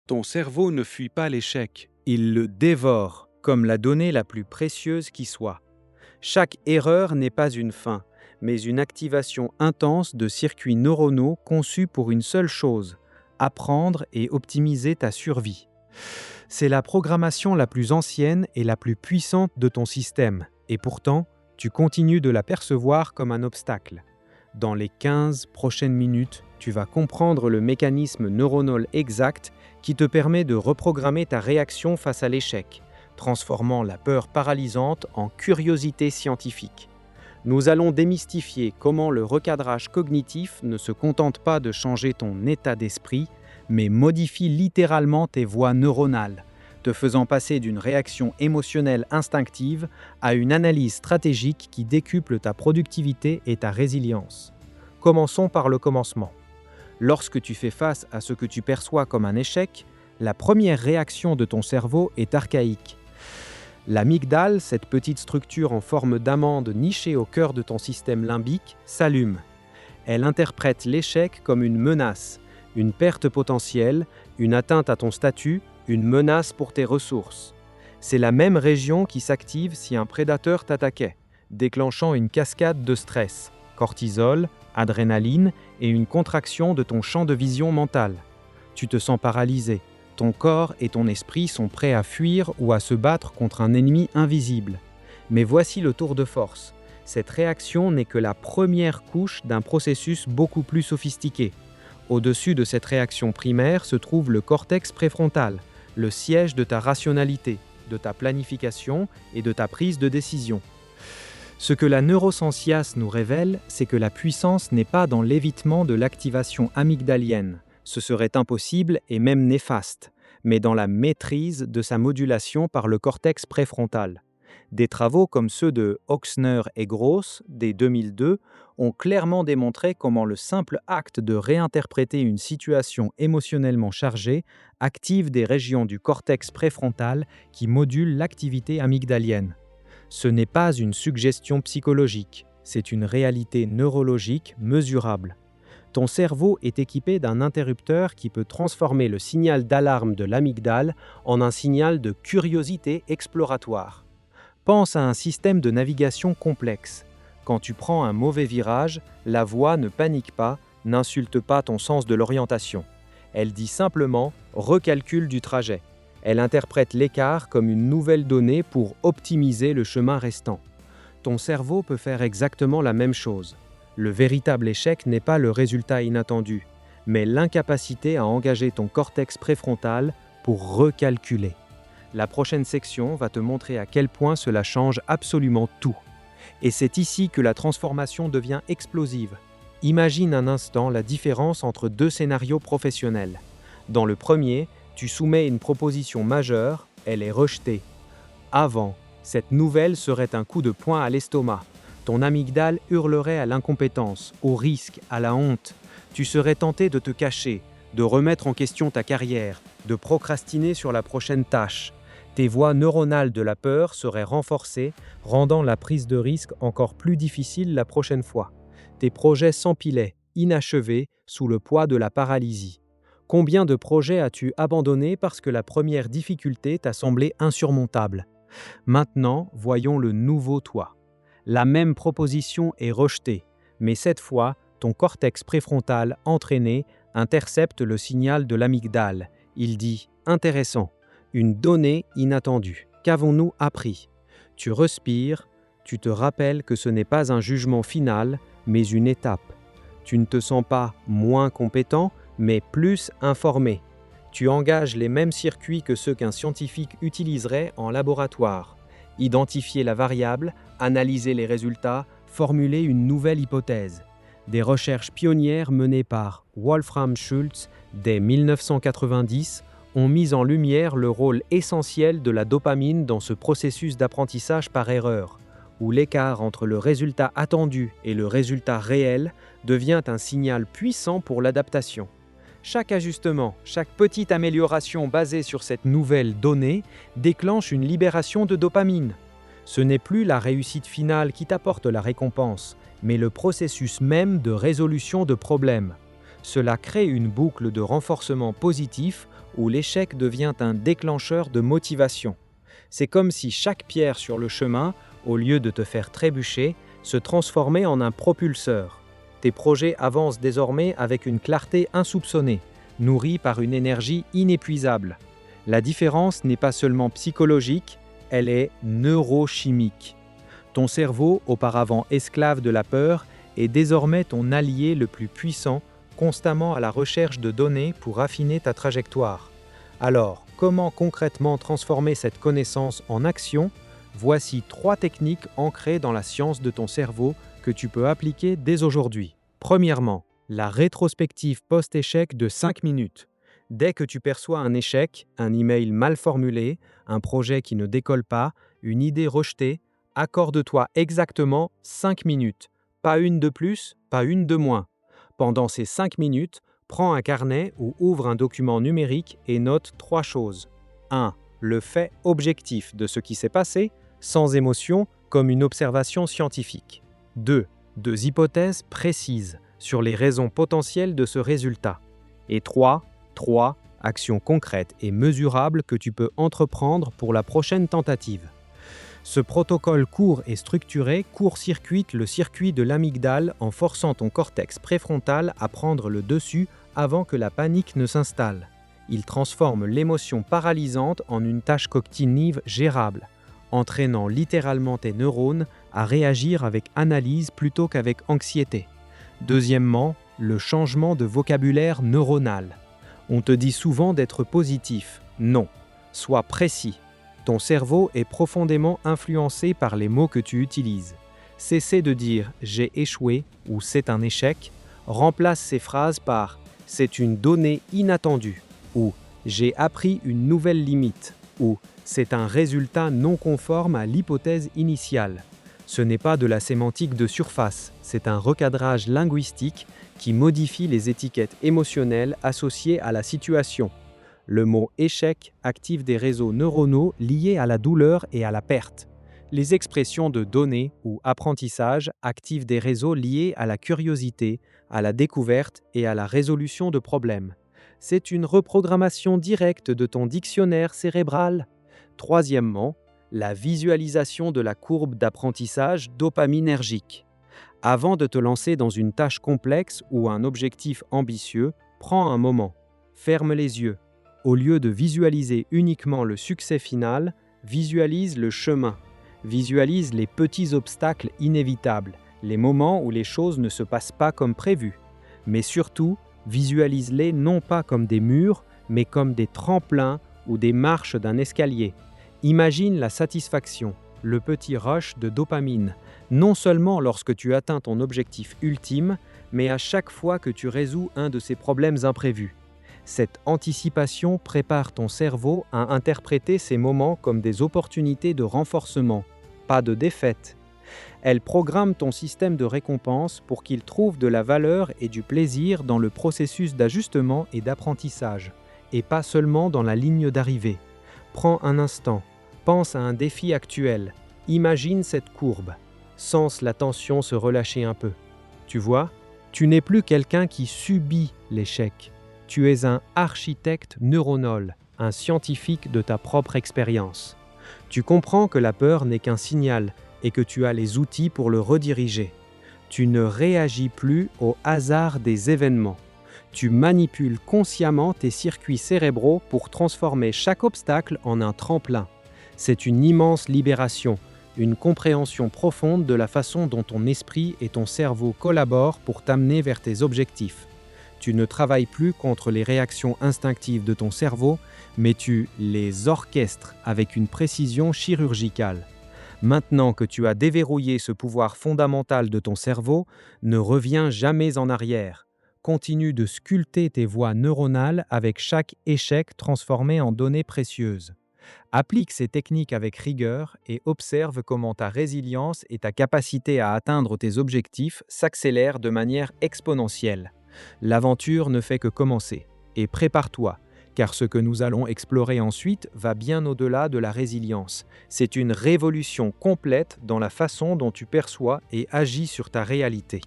Ton cerveau ne fuit pas l'échec. Il le dévore comme la donnée la plus précieuse qui soit. Chaque erreur n'est pas une fin, mais une activation intense de circuits neuronaux conçus pour une seule chose, apprendre et optimiser ta survie. C'est la programmation la plus ancienne et la plus puissante de ton système, et pourtant, tu continues de la percevoir comme un obstacle. Dans les 15 prochaines minutes, tu vas comprendre le mécanisme neuronal exact qui te permet de reprogrammer ta réaction face à l'échec, transformant la peur paralysante en curiosité scientifique. Nous allons démystifier comment le recadrage cognitif ne se contente pas de changer ton état d'esprit, mais modifie littéralement tes voies neuronales, te faisant passer d'une réaction émotionnelle instinctive à une analyse stratégique qui décuple ta productivité et ta résilience. Commençons par le commencement. Lorsque tu fais face à ce que tu perçois comme un échec, la première réaction de ton cerveau est archaïque. L'amygdale, cette petite structure en forme d'amande nichée au cœur de ton système limbique, s'allume. Elle interprète l'échec comme une menace, une perte potentielle, une atteinte à ton statut, une menace pour tes ressources. C'est la même région qui s'active si un prédateur t'attaquait, déclenchant une cascade de stress, cortisol, adrénaline et une contraction de ton champ de vision mental. Tu te sens paralysé. Ton corps et ton esprit sont prêts à fuir ou à se battre contre un ennemi invisible. Mais voici le tour de force. Cette réaction n'est que la première couche d'un processus beaucoup plus sophistiqué. Au-dessus de cette réaction primaire se trouve le cortex préfrontal, le siège de ta rationalité, de ta planification et de ta prise de décision. Ce que la neuroscience nous révèle, c'est que la puissance n'est pas dans l'évitement de l'activation amygdalienne. Ce serait impossible et même néfaste, mais dans la maîtrise de sa modulation par le cortex préfrontal. Des travaux comme ceux de Oxner et Gross, dès 2002, ont clairement démontré comment le simple acte de réinterpréter une situation émotionnellement chargée active des régions du cortex préfrontal qui modulent l'activité amygdalienne. Ce n'est pas une suggestion psychologique, c'est une réalité neurologique mesurable. Ton cerveau est équipé d'un interrupteur qui peut transformer le signal d'alarme de l'amygdale en un signal de curiosité exploratoire. Pense à un système de navigation complexe. Quand tu prends un mauvais virage, la voix ne panique pas, n'insulte pas ton sens de l'orientation. Elle dit simplement « recalcul du trajet ». Elle interprète l'écart comme une nouvelle donnée pour optimiser le chemin restant. Ton cerveau peut faire exactement la même chose. Le véritable échec n'est pas le résultat inattendu, mais l'incapacité à engager ton cortex préfrontal pour recalculer. La prochaine section va te montrer à quel point cela change absolument tout. Et c'est ici que la transformation devient explosive. Imagine un instant la différence entre deux scénarios professionnels. Dans le premier, tu soumets une proposition majeure, elle est rejetée. Avant, cette nouvelle serait un coup de poing à l'estomac. Ton amygdale hurlerait à l'incompétence, au risque, à la honte. Tu serais tenté de te cacher, de remettre en question ta carrière, de procrastiner sur la prochaine tâche. Tes voies neuronales de la peur seraient renforcées, rendant la prise de risque encore plus difficile la prochaine fois. Tes projets s'empilaient, inachevés, sous le poids de la paralysie. Combien de projets as-tu abandonnés parce que la première difficulté t'a semblé insurmontable? Maintenant, voyons le nouveau toi. La même proposition est rejetée, mais cette fois, ton cortex préfrontal entraîné intercepte le signal de l'amygdale. Il dit « intéressant », une donnée inattendue. Qu'avons-nous appris? Tu respires, tu te rappelles que ce n'est pas un jugement final, mais une étape. Tu ne te sens pas moins compétent, mais plus informé. Tu engages les mêmes circuits que ceux qu'un scientifique utiliserait en laboratoire. Identifier la variable, analyser les résultats, formuler une nouvelle hypothèse. Des recherches pionnières menées par Wolfram Schultz dès 1990 ont mis en lumière le rôle essentiel de la dopamine dans ce processus d'apprentissage par erreur, où l'écart entre le résultat attendu et le résultat réel devient un signal puissant pour l'adaptation. Chaque ajustement, chaque petite amélioration basée sur cette nouvelle donnée déclenche une libération de dopamine. Ce n'est plus la réussite finale qui t'apporte la récompense, mais le processus même de résolution de problèmes. Cela crée une boucle de renforcement positif où l'échec devient un déclencheur de motivation. C'est comme si chaque pierre sur le chemin, au lieu de te faire trébucher, se transformait en un propulseur. Tes projets avancent désormais avec une clarté insoupçonnée, nourris par une énergie inépuisable. La différence n'est pas seulement psychologique, elle est neurochimique. Ton cerveau, auparavant esclave de la peur, est désormais ton allié le plus puissant, constamment à la recherche de données pour affiner ta trajectoire. Alors, comment concrètement transformer cette connaissance en action? Voici 3 techniques ancrées dans la science de ton cerveau que tu peux appliquer dès aujourd'hui. Premièrement, la rétrospective post-échec de 5 minutes. Dès que tu perçois un échec, un email mal formulé, un projet qui ne décolle pas, une idée rejetée, accorde-toi exactement 5 minutes. Pas une de plus, pas une de moins. Pendant ces 5 minutes, prends un carnet ou ouvre un document numérique et note 3 choses. 1. Le fait objectif de ce qui s'est passé, sans émotion, comme une observation scientifique. 2. 2 hypothèses précises sur les raisons potentielles de ce résultat. Et 3. Actions concrètes et mesurables que tu peux entreprendre pour la prochaine tentative. Ce protocole court et structuré court-circuite le circuit de l'amygdale en forçant ton cortex préfrontal à prendre le dessus avant que la panique ne s'installe. Il transforme l'émotion paralysante en une tâche cognitive gérable, entraînant littéralement tes neurones à réagir avec analyse plutôt qu'avec anxiété. Deuxièmement, le changement de vocabulaire neuronal. On te dit souvent d'être positif. Non, sois précis. Ton cerveau est profondément influencé par les mots que tu utilises. Cessez de dire « j'ai échoué » ou « c'est un échec ». Remplace ces phrases par « c'est une donnée inattendue » ou « j'ai appris une nouvelle limite » ou « c'est un résultat non conforme à l'hypothèse initiale ». Ce n'est pas de la sémantique de surface, c'est un recadrage linguistique qui modifie les étiquettes émotionnelles associées à la situation. Le mot « échec » active des réseaux neuronaux liés à la douleur et à la perte. Les expressions de données ou apprentissage activent des réseaux liés à la curiosité, à la découverte et à la résolution de problèmes. C'est une reprogrammation directe de ton dictionnaire cérébral. Troisièmement, la visualisation de la courbe d'apprentissage dopaminergique. Avant de te lancer dans une tâche complexe ou un objectif ambitieux, prends un moment. Ferme les yeux. Au lieu de visualiser uniquement le succès final, visualise le chemin. Visualise les petits obstacles inévitables, les moments où les choses ne se passent pas comme prévu. Mais surtout, visualise-les non pas comme des murs, mais comme des tremplins ou des marches d'un escalier. Imagine la satisfaction, le petit rush de dopamine, non seulement lorsque tu atteins ton objectif ultime, mais à chaque fois que tu résous un de ces problèmes imprévus. Cette anticipation prépare ton cerveau à interpréter ces moments comme des opportunités de renforcement, pas de défaite. Elle programme ton système de récompense pour qu'il trouve de la valeur et du plaisir dans le processus d'ajustement et d'apprentissage, et pas seulement dans la ligne d'arrivée. Prends un instant, pense à un défi actuel, imagine cette courbe, sens la tension se relâcher un peu. Tu vois, tu n'es plus quelqu'un qui subit l'échec. Tu es un architecte neuronal, un scientifique de ta propre expérience. Tu comprends que la peur n'est qu'un signal et que tu as les outils pour le rediriger. Tu ne réagis plus au hasard des événements. Tu manipules consciemment tes circuits cérébraux pour transformer chaque obstacle en un tremplin. C'est une immense libération, une compréhension profonde de la façon dont ton esprit et ton cerveau collaborent pour t'amener vers tes objectifs. Tu ne travailles plus contre les réactions instinctives de ton cerveau, mais tu les orchestres avec une précision chirurgicale. Maintenant que tu as déverrouillé ce pouvoir fondamental de ton cerveau, ne reviens jamais en arrière. Continue de sculpter tes voies neuronales avec chaque échec transformé en données précieuses. Applique ces techniques avec rigueur et observe comment ta résilience et ta capacité à atteindre tes objectifs s'accélèrent de manière exponentielle. L'aventure ne fait que commencer, et prépare-toi, car ce que nous allons explorer ensuite va bien au-delà de la résilience. C'est une révolution complète dans la façon dont tu perçois et agis sur ta réalité.